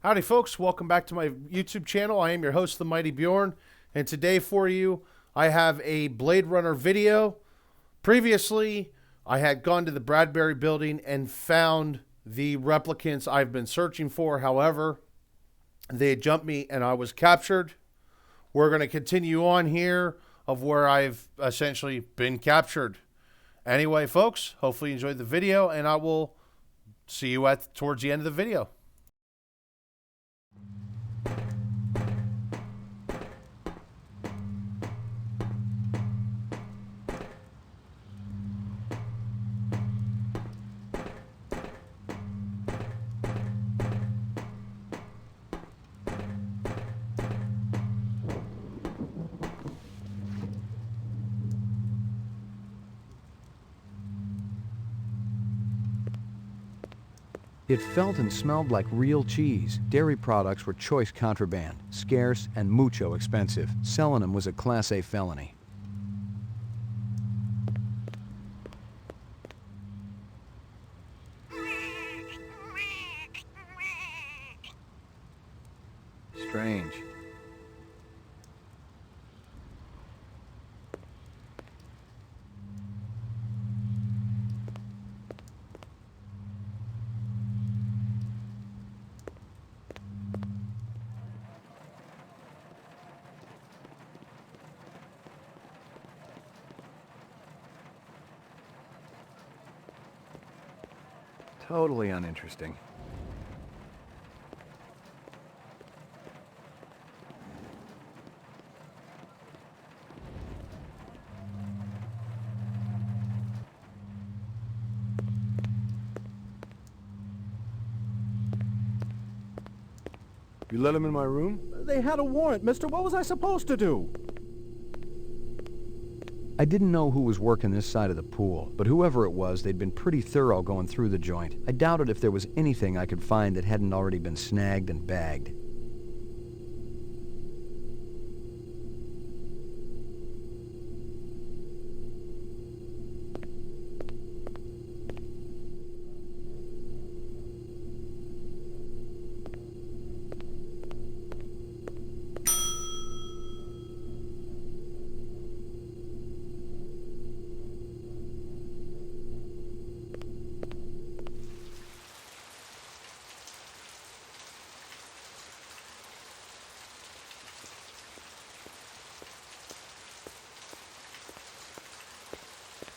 Howdy folks, welcome back to my YouTube channel. I am your host, The Mighty Bjorn, and today for you, I have a Blade Runner video. Previously, I had gone to the Bradbury Building and found the replicants I've been searching for. However, they had jumped me and I was captured. We're going to continue on here of where I've essentially been captured. Anyway, folks, hopefully you enjoyed the video, and I will see you towards the end of the video. It felt and smelled like real cheese. Dairy products were choice contraband, scarce and mucho expensive. Selling them was a Class A felony. Strange. Totally uninteresting. You let him in my room? They had a warrant, mister. What was I supposed to do? I didn't know who was working this side of the pool, but whoever it was, they'd been pretty thorough going through the joint. I doubted if there was anything I could find that hadn't already been snagged and bagged.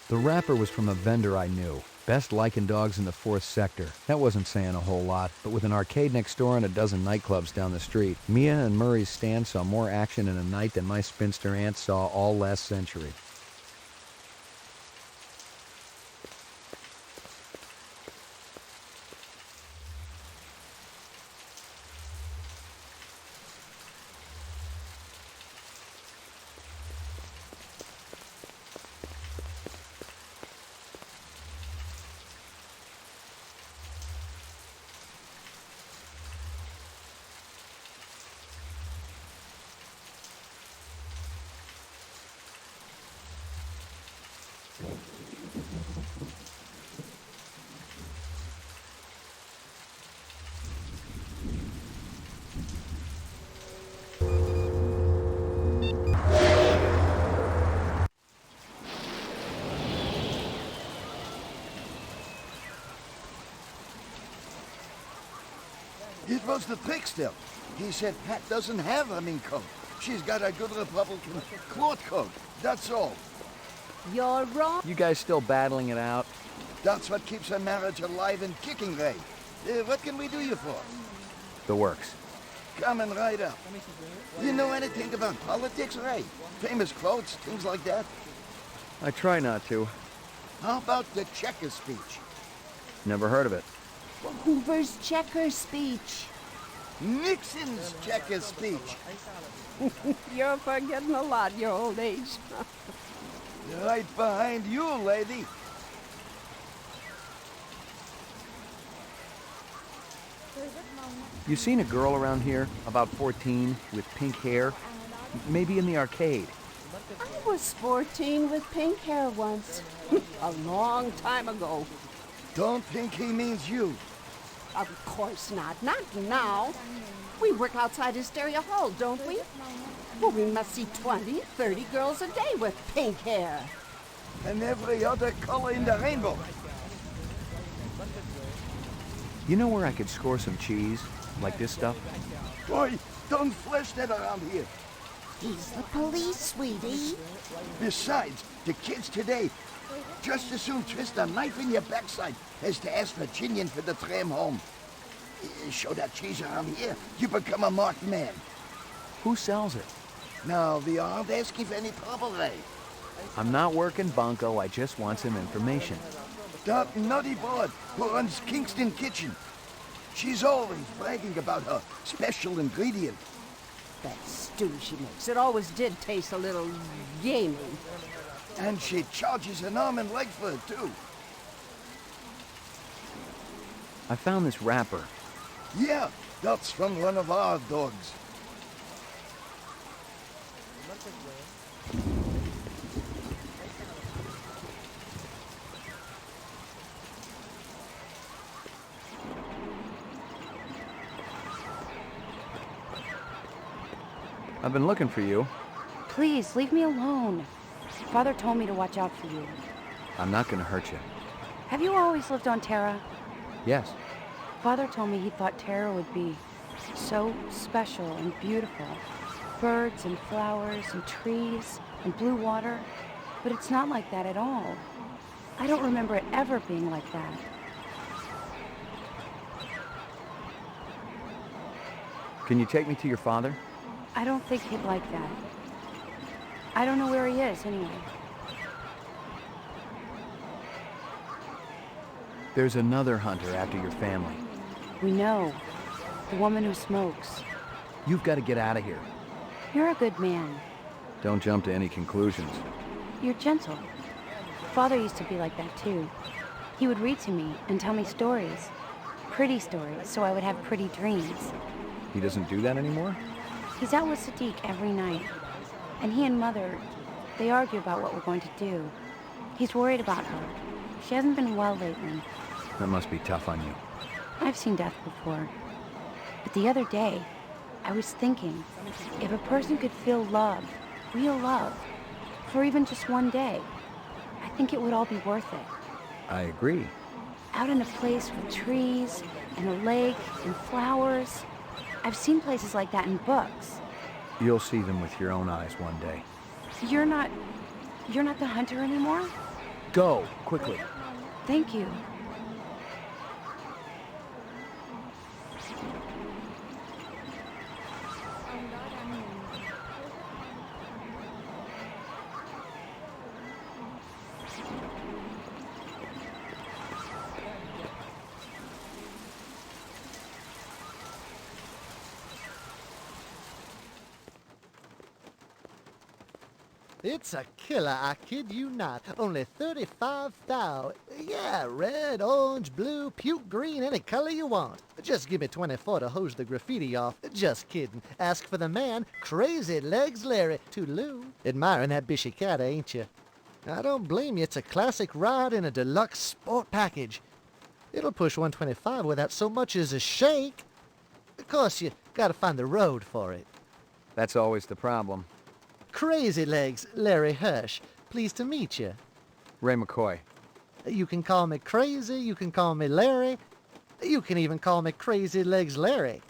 The wrapper was from a vendor I knew. Best lichen dogs in the 4th sector. That wasn't saying a whole lot, but with an arcade next door and a dozen nightclubs down the street, Mia and Murray's stand saw more action in a night than my spinster aunt saw all last century. It was the trickster. He said Pat doesn't have a mink coat. She's got a good Republican cloth coat. That's all. You're wrong. You guys still battling it out? That's what keeps a marriage alive and kicking, Ray. What can we do you for? The works. Coming right up. You know anything about politics, Ray? Famous quotes, things like that? I try not to. How about the Checker speech? Never heard of it. Hoover's checker speech. Nixon's Checker speech. You're forgetting a lot, your old age. Right behind you, lady. You seen a girl around here, about 14, with pink hair? Maybe in the arcade. I was 14 with pink hair once. A long time ago. Don't think he means you. Of course not. Not now. We work outside Hysteria Hall, don't we? Well, we must see 20, 30 girls a day with pink hair. And every other color in the rainbow. You know where I could score some cheese? Like this stuff? Boy, don't flash that around here. He's the police, sweetie. Besides, the kids today just as soon twist a knife in your backside as to ask Virginian for the tram home. Show that cheese around here, you become a marked man. Who sells it? Now, we aren't asking for any trouble, Ray. I'm not working bunco, I just want some information. That nutty broad who runs Kingston Kitchen. She's always bragging about her special ingredient. That stew she makes, it always did taste a little gamey. And she charges an arm and leg for it, too. I found this wrapper. Yeah, that's from one of our dogs. I've been looking for you. Please, leave me alone. Father told me to watch out for you. I'm not gonna hurt you. Have you always lived on Terra? Yes. Father told me he thought Terra would be so special and beautiful. Birds and flowers and trees and blue water. But it's not like that at all. I don't remember it ever being like that. Can you take me to your father? I don't think he'd like that. I don't know where he is, anyway. There's another hunter after your family. We know. The woman who smokes. You've got to get out of here. You're a good man. Don't jump to any conclusions. You're gentle. Father used to be like that, too. He would read to me and tell me stories. Pretty stories, so I would have pretty dreams. He doesn't do that anymore? He's out with Sadiq every night. And he and Mother, they argue about what we're going to do. He's worried about her. She hasn't been well lately. That must be tough on you. I've seen death before. But the other day, I was thinking, if a person could feel love, real love, for even just one day, I think it would all be worth it. I agree. Out in a place with trees and a lake and flowers. I've seen places like that in books. You'll see them with your own eyes one day. You're not the hunter anymore? Go, quickly. Thank you. It's a killer, I kid you not. Only 35 thou. Yeah, red, orange, blue, puke green, any color you want. Just give me 24 to hose the graffiti off. Just kidding. Ask for the man, Crazy Legs Larry, Toodaloo. Admiring that bishy cat, ain't you? I don't blame you. It's a classic ride in a deluxe sport package. It'll push 125 without so much as a shake. Of course, you gotta find the road for it. That's always the problem. Crazy Legs, Larry Hirsch. Pleased to meet you. Ray McCoy. You can call me Crazy, you can call me Larry, you can even call me Crazy Legs Larry.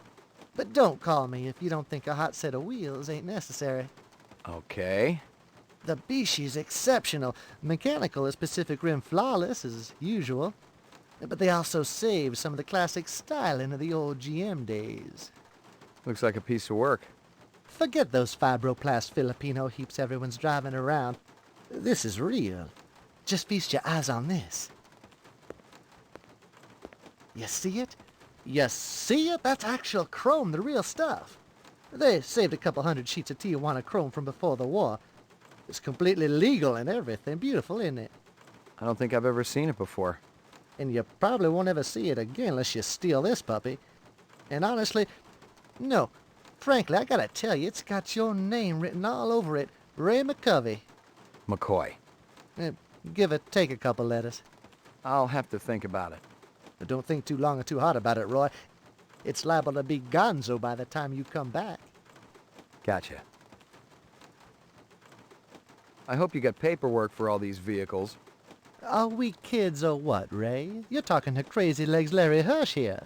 But don't call me if you don't think a hot set of wheels ain't necessary. Okay. The Bishi's exceptional. Mechanical is Pacific Rim flawless, as usual. But they also save some of the classic styling of the old GM days. Looks like a piece of work. Forget those fibroplast Filipino heaps everyone's driving around. This is real. Just feast your eyes on this. You see it? You see it? That's actual chrome, the real stuff. They saved a couple hundred sheets of Tijuana chrome from before the war. It's completely legal and everything. Beautiful, isn't it? I don't think I've ever seen it before. And you probably won't ever see it again unless you steal this puppy. And honestly, no. Frankly, I gotta tell you, it's got your name written all over it. Ray McCovey. McCoy. Give it, take a couple letters. I'll have to think about it. But don't think too long or too hard about it, Roy. It's liable to be gonzo by the time you come back. Gotcha. I hope you got paperwork for all these vehicles. Are we kids or what, Ray? You're talking to Crazy Legs Larry Hirsch here.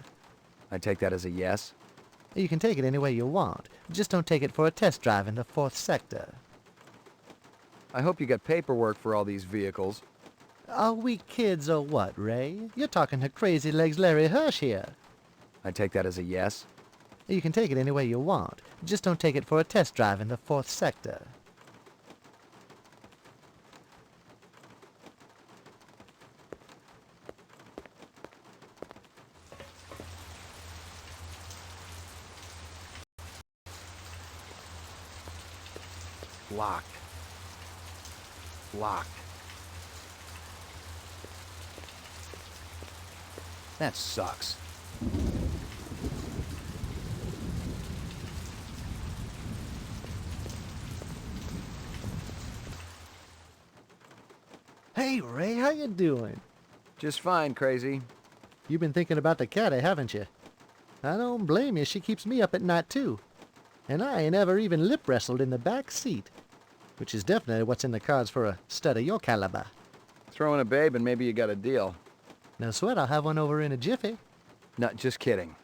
I take that as a yes. You can take it any way you want. Just don't take it for a test drive in the 4th sector. I hope you got paperwork for all these vehicles. Are we kids or what, Ray? You're talking to Crazy Legs Larry Hirsch here. I take that as a yes. You can take it any way you want. Just don't take it for a test drive in the 4th sector. Locked. Locked. That sucks. Hey, Ray, how you doing? Just fine, Crazy. You've been thinking about the caddy, haven't you? I don't blame you. She keeps me up at night, too. And I ain't ever even lip wrestled in the back seat, which is definitely what's in the cards for a stud of your caliber. Throw in a babe and maybe you got a deal. No sweat, I'll have one over in a jiffy. Not just kidding.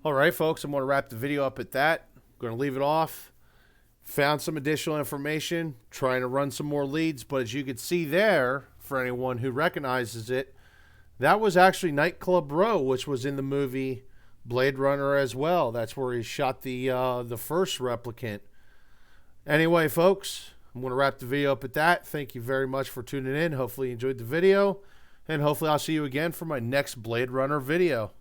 All right, folks, I'm going to wrap the video up at that. I'm going to leave it off. Found some additional information, trying to run some more leads, but as you can see there, for anyone who recognizes it, that was actually Nightclub Row, which was in the movie Blade Runner as well. That's where he shot the first replicant. Anyway, folks, I'm going to wrap the video up at that. Thank you very much for tuning in. Hopefully you enjoyed the video, and hopefully I'll see you again for my next Blade Runner video.